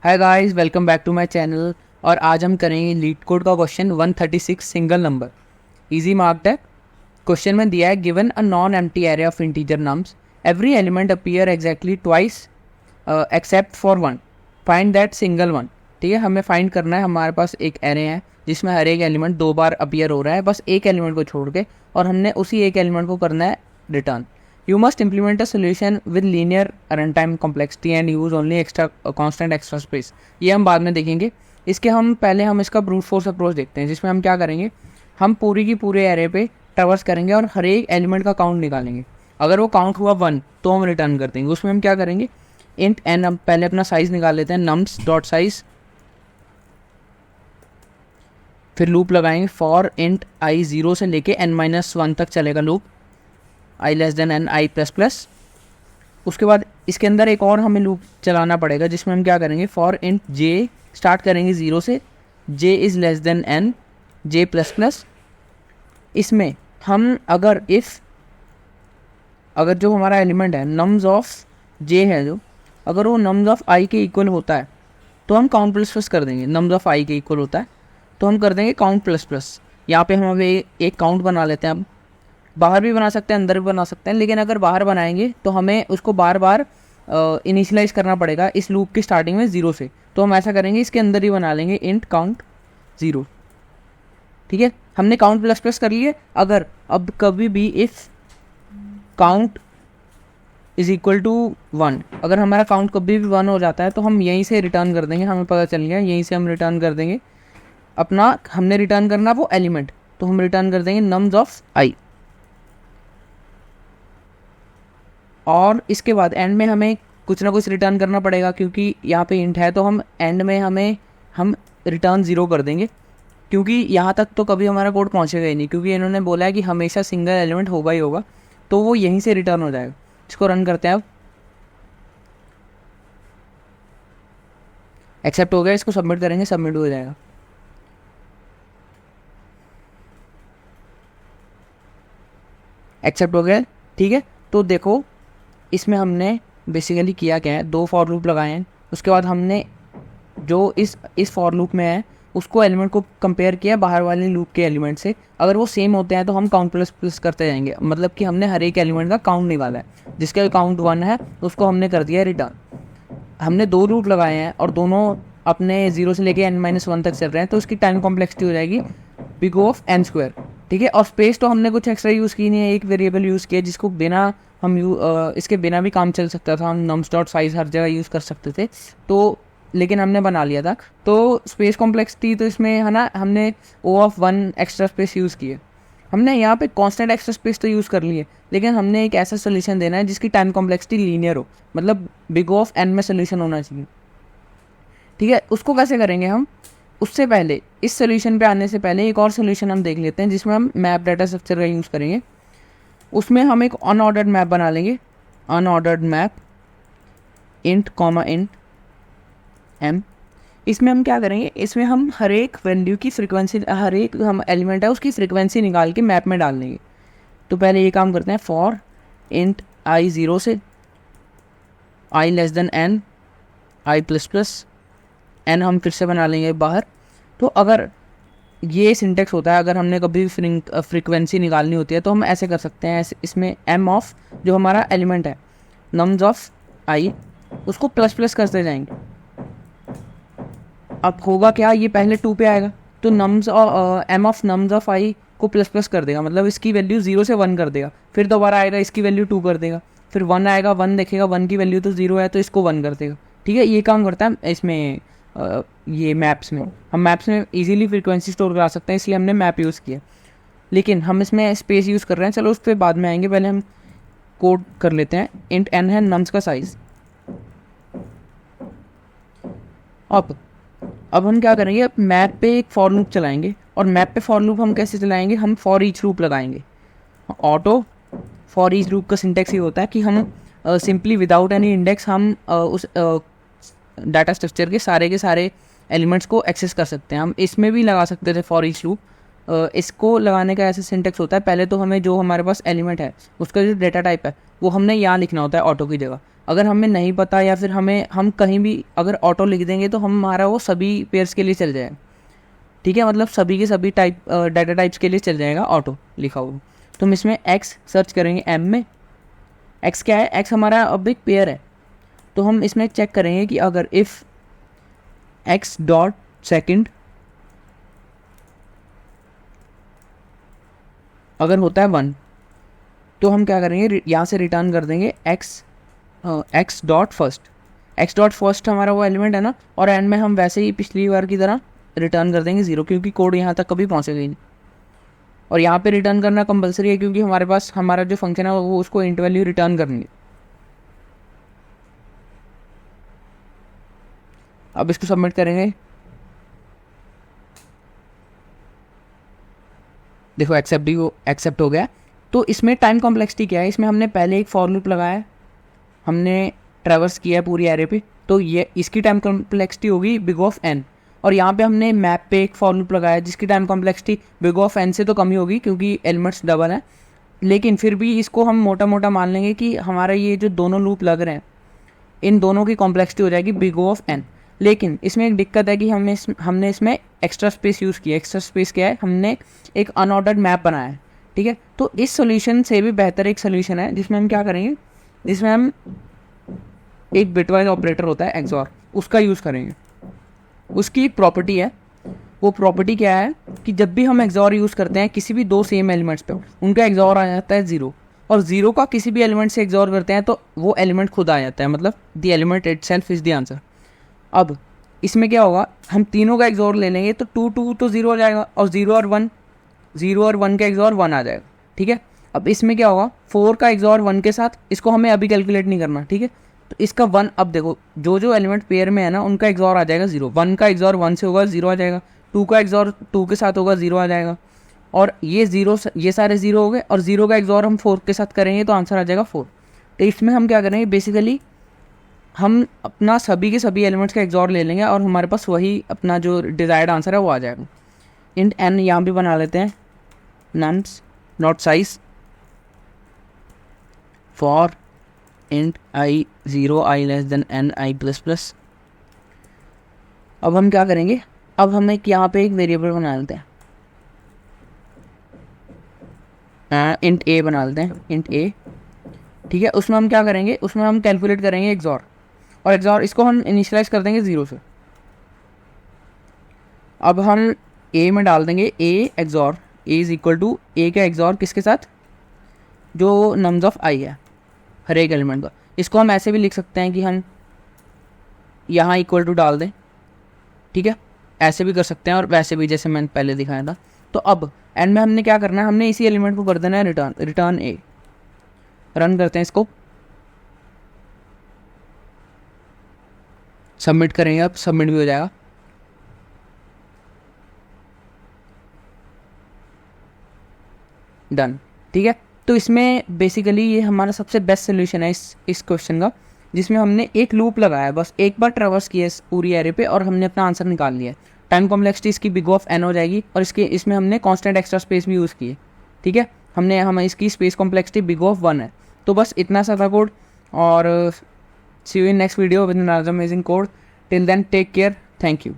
Hi guys, welcome back to my channel. और आज हम करेंगे लीड कोड का question 136 single number. Easy marked है। क्वेश्चन में दिया है given a non empty array of integer nums, every element appear exactly twice except for one, find that single one. ठीक है, हमें फाइंड करना है। हमारे पास एक एरे है जिसमें हर एक एलिमेंट 2 बार अपीयर हो रहा है, बस एक एलिमेंट को छोड़ के, और हमने उसी एक एलिमेंट को करना है return. You must implement a solution with linear runtime complexity and use only constant extra space। ये हम बाद में देखेंगे। इसके हम पहले इसका ब्रूट फोर्स अप्रोच देखते हैं, जिसमें हम क्या करेंगे, हम पूरी की पूरे एरे पे ट्रैवर्स करेंगे और हर एक एलिमेंट का काउंट निकालेंगे। अगर वो काउंट हुआ 1 तो हम रिटर्न कर देंगे। उसमें हम क्या करेंगे, इंट एन, हम पहले अपना साइज निकाल लेते हैं, नम्स डॉट साइज, फिर लूप लगाएंगे फॉर इंट आई 0 से लेके n-1 तक चलेगा loop, i less than n i plus plus. उसके बाद इसके अंदर एक और हमें लूप चलाना पड़ेगा, जिसमें हम क्या करेंगे, फॉर इंट जे, स्टार्ट करेंगे 0 से, j is less than n j plus plus. इसमें हम अगर जो हमारा एलिमेंट है नम्स ऑफ j है, जो अगर वो नम्स ऑफ i के इक्वल होता है तो हम काउंट प्लस प्लस कर देंगे। नम्स ऑफ i के इक्वल होता है तो हम कर देंगे काउंट प्लस प्लस। यहाँ पे हम अभी एक काउंट बना लेते हैं। अब बाहर भी बना सकते हैं, अंदर भी बना सकते हैं, लेकिन अगर बाहर बनाएंगे तो हमें उसको बार बार इनिशियलाइज करना पड़ेगा इस लूप की स्टार्टिंग में 0 से। तो हम ऐसा करेंगे, इसके अंदर ही बना लेंगे इंट काउंट 0। ठीक है, हमने काउंट प्लस प्लस कर लिए। अगर अब कभी भी if count is equal to 1, अगर हमारा काउंट कभी भी 1 हो जाता है तो हम यहीं से रिटर्न कर देंगे। हमें पता चल गया, यहीं से हम रिटर्न कर देंगे अपना, हमने रिटर्न करना वो एलिमेंट, तो हम रिटर्न कर देंगे नम्स ऑफ आई। और इसके बाद एंड में हमें कुछ ना कुछ रिटर्न करना पड़ेगा, क्योंकि यहाँ पे इंट है, तो हम एंड में हम रिटर्न 0 कर देंगे, क्योंकि यहाँ तक तो कभी हमारा कोड पहुँचेगा ही नहीं, क्योंकि इन्होंने बोला है कि हमेशा सिंगल एलिमेंट होगा ही होगा, तो वो यहीं से रिटर्न हो जाएगा। इसको रन करते हैं। अब एक्सेप्ट हो गया, इसको सबमिट करेंगे, सबमिट हो जाएगा। एक्सेप्ट हो गया। ठीक है, तो देखो इसमें हमने बेसिकली किया क्या है, 2 फॉर लूप लगाए हैं। उसके बाद हमने जो इस फॉर लूप में है उसको एलिमेंट को कंपेयर किया बाहर वाले लूप के एलिमेंट से। अगर वो सेम होते हैं तो हम काउंट प्लस प्लस करते जाएंगे, मतलब कि हमने हर एक एलिमेंट का काउंट निकाला है। जिसका काउंट 1 है उसको हमने कर दिया रिटर्न। हमने 2 लूप लगाए हैं और दोनों अपने 0 से लेके n-1 तक चल रहे हैं, तो उसकी टाइम कॉम्प्लेक्सिटी हो जाएगी बिग ऑफ n²। ठीक है, और स्पेस तो हमने कुछ एक्स्ट्रा यूज़ की नहीं है, एक वेरिएबल यूज़ किया जिसको बिना हम इसके बिना भी काम चल सकता था। हम नम्स डॉट साइज हर जगह यूज़ कर सकते थे, तो लेकिन हमने बना लिया था। तो स्पेस कॉम्प्लेक्सिटी तो इसमें है ना, हमने O(1) एक्स्ट्रा स्पेस यूज़ किए। हमने यहाँ पे कांस्टेंट एक्स्ट्रा स्पेस तो यूज़ कर लिए, लेकिन हमने एक ऐसा सोल्यूशन देना है जिसकी टाइम कॉम्प्लेक्सिटी लीनियर हो, मतलब बिग ऑफ n में सोल्यूशन होना चाहिए। ठीक है, उसको कैसे करेंगे हम, उससे पहले इस सोल्यूशन पे आने से पहले एक और सोल्यूशन हम देख लेते हैं, जिसमें हम मैप डाटा स्ट्रक्चर का यूज़ करेंगे। उसमें हम एक अनऑर्डर्ड मैप बना लेंगे, unordered map int comma int m. इसमें हम क्या करेंगे, इसमें हम हर एक वैल्यू की फ्रीक्वेंसी, हर एक हम एलिमेंट है उसकी फ्रीक्वेंसी निकाल के मैप में डाल देंगे। तो पहले ये काम करते हैं, फॉर इंट आई 0 से आई less than n i plus plus N हम फिर से बना लेंगे बाहर। तो अगर ये सिंटेक्स होता है, अगर हमने कभी फ्रीक्वेंसी निकालनी होती है तो हम ऐसे कर सकते हैं। इसमें एम ऑफ जो हमारा एलिमेंट है नम्स ऑफ आई, उसको प्लस प्लस करते जाएंगे। अब होगा क्या, ये पहले 2 पे आएगा तो nums M of nums of I को प्लस प्लस कर देगा, मतलब इसकी वैल्यू 0 से 1 कर देगा। फिर दोबारा आएगा, इसकी वैल्यू 2 कर देगा, फिर 1 आएगा, 1 देखेगा, 1 की वैल्यू तो 0 है तो इसको 1 कर देगा। ठीक है, ये काम करता है इसमें ये मैप्स में। हम मैप्स में इजीली फ्रीक्वेंसी स्टोर करा सकते हैं, इसलिए हमने मैप यूज़ किया। लेकिन हम इसमें स्पेस यूज़ कर रहे हैं, चलो उस पर बाद में आएंगे, पहले हम कोड कर लेते हैं। इंट n है नम्स का साइज। अब हम क्या करेंगे, मैप पे एक फॉर लूप चलाएंगे, और मैप पे फॉर लूप हम कैसे चलाएंगे, हम फॉर ईच लूप लगाएंगे। ऑटो फॉर ईच लूप का सिंटेक्स ये होता है कि हम सिंपली विदाउट एनी इंडेक्स हम उस डाटा स्ट्रक्चर के सारे एलिमेंट्स को एक्सेस कर सकते हैं। हम इसमें भी लगा सकते थे फॉर ईच लूप। इसको लगाने का ऐसा सिंटेक्स होता है, पहले तो हमें जो हमारे पास एलिमेंट है उसका जो डेटा टाइप है वो हमने यहाँ लिखना होता है ऑटो की जगह। अगर हमें नहीं पता या फिर हम कहीं भी अगर ऑटो लिख देंगे तो हमारा वो सभी पेयर्स के लिए चल जाएगा, ठीक है, मतलब सभी के सभी डाटा टाइप्स के लिए चल जाएगा ऑटो लिखा हुआ। तो हम इसमें एक्स सर्च करेंगे एम में। एक्स क्या है, एक्स हमारा अब एक पेयर है, तो हम इसमें चेक करेंगे कि अगर इफ़ एक्स डॉट सेकेंड अगर होता है 1, तो हम क्या करेंगे, यहाँ से रिटर्न कर देंगे x dot first. X dot first हमारा वो एलिमेंट है ना, और एंड में हम वैसे ही पिछली बार की तरह रिटर्न कर देंगे 0, क्योंकि कोड यहाँ तक कभी पहुँचेगा ही नहीं। और यहाँ पे रिटर्न करना कंपलसरी है, क्योंकि हमारे पास हमारा जो फंक्शन है वो उसको इंट वैल्यू रिटर्न करनी है। अब इसको सबमिट करेंगे, देखो एक्सेप्ट हो गया। तो इसमें टाइम कॉम्प्लेक्सिटी क्या है, इसमें हमने पहले एक फॉर लूप लगाया है, हमने ट्रैवर्स किया है पूरी एरे पे, तो ये इसकी टाइम कॉम्प्लेक्सिटी होगी बिग ऑफ एन। और यहाँ पे हमने मैप पे एक फॉर लूप लगाया है जिसकी time complexity big of n से तो कम ही होगी, क्योंकि एलिमेंट्स डबल हैं, लेकिन फिर भी इसको हम मोटा मोटा मान लेंगे कि हमारा ये जो दोनों लूप लग रहे हैं इन दोनों की कॉम्प्लेक्सिटी हो जाएगी बिग ऑफ एन। लेकिन इसमें एक दिक्कत है कि हमने इसमें एक्स्ट्रा स्पेस यूज़ किया। एक्स्ट्रा स्पेस क्या है, हमने एक अनऑर्डर्ड मैप बनाया है, ठीक है। तो इस सोल्यूशन से भी बेहतर एक सोल्यूशन है जिसमें हम क्या करेंगे, जिसमें हम एक बिटवाइज ऑपरेटर होता है एक्सॉर, उसका यूज़ करेंगे। उसकी एक प्रॉपर्टी है, वो प्रॉपर्टी क्या है कि जब भी हम एक्सॉर यूज़ करते हैं किसी भी दो सेम एलिमेंट्स पे, उनका एक्सॉर आ जाता है 0, और 0 का किसी भी एलिमेंट से एक्सॉर करते हैं तो वो एलिमेंट खुद आ जाता है, मतलब the element itself is the answer. अब इसमें क्या होगा, हम तीनों का एक्सॉर ले लेंगे तो 2 2 तो 0 हो जाएगा, और 0 और 1 का एक्सॉर 1 आ जाएगा, ठीक है। अब इसमें क्या होगा, 4 का एक्सॉर 1 के साथ, इसको हमें अभी कैलकुलेट नहीं करना, ठीक है। तो इसका 1, अब देखो जो एलिमेंट पेयर में है ना उनका एक्सॉर आ जाएगा 0, 1 का एक्सॉर 1 से होगा 0 आ जाएगा, 2 का एक्सॉर 2 के साथ होगा 0 आ जाएगा, और ये सारे 0 हो गए, और 0 का एक्सॉर हम 4 के साथ करेंगे तो आंसर आ जाएगा 4। तो इसमें हम क्या करेंगे, बेसिकली हम अपना सभी के सभी एलिमेंट्स का एक्सॉर ले लेंगे और हमारे पास वही अपना जो डिज़ायर्ड आंसर है वो आ जाएगा। इंट एन यहाँ भी बना लेते हैं, nums not size for int i 0 i less than n i plus plus. अब हम क्या करेंगे, अब हम एक यहाँ पे एक वेरिएबल बना लेते हैं, इंट ए बना लेते हैं, इंट ए, ठीक है। उसमें हम क्या करेंगे, उसमें हम कैलकुलेट करेंगे एक्सॉर, और एक्सॉर इसको हम इनिशियलाइज कर देंगे 0 से। अब हम ए में डाल देंगे A XOR, A is equal to A का एक्सॉर किसके साथ, जो नम्स ऑफ आई है हर एक एलिमेंट का। इसको हम ऐसे भी लिख सकते हैं कि हम यहाँ इक्वल टू डाल दें, ठीक है, ऐसे भी कर सकते हैं और वैसे भी, जैसे मैंने पहले दिखाया था। तो अब एंड में हमने क्या करना है, हमने इसी एलिमेंट को कर देना है रिटर्न ए। रन करते हैं इसको, सबमिट करेंगे, अब सबमिट भी हो जाएगा। डन, ठीक है। तो इसमें बेसिकली ये हमारा सबसे बेस्ट सोल्यूशन है इस क्वेश्चन का, जिसमें हमने एक लूप लगाया, बस एक बार ट्रैवर्स किया इस पूरी एरे पे और हमने अपना आंसर निकाल लिया। टाइम कॉम्प्लेक्सिटी इसकी बिग ऑफ एन हो जाएगी, और इसमें हमने कांस्टेंट एक्स्ट्रा स्पेस भी यूज़ की है, ठीक है। हम इसकी स्पेस कॉम्प्लेक्सिटी बिग ऑफ 1 है। तो बस इतना सा था कोड, और see you in next video with another amazing code. Till then take care, thank you.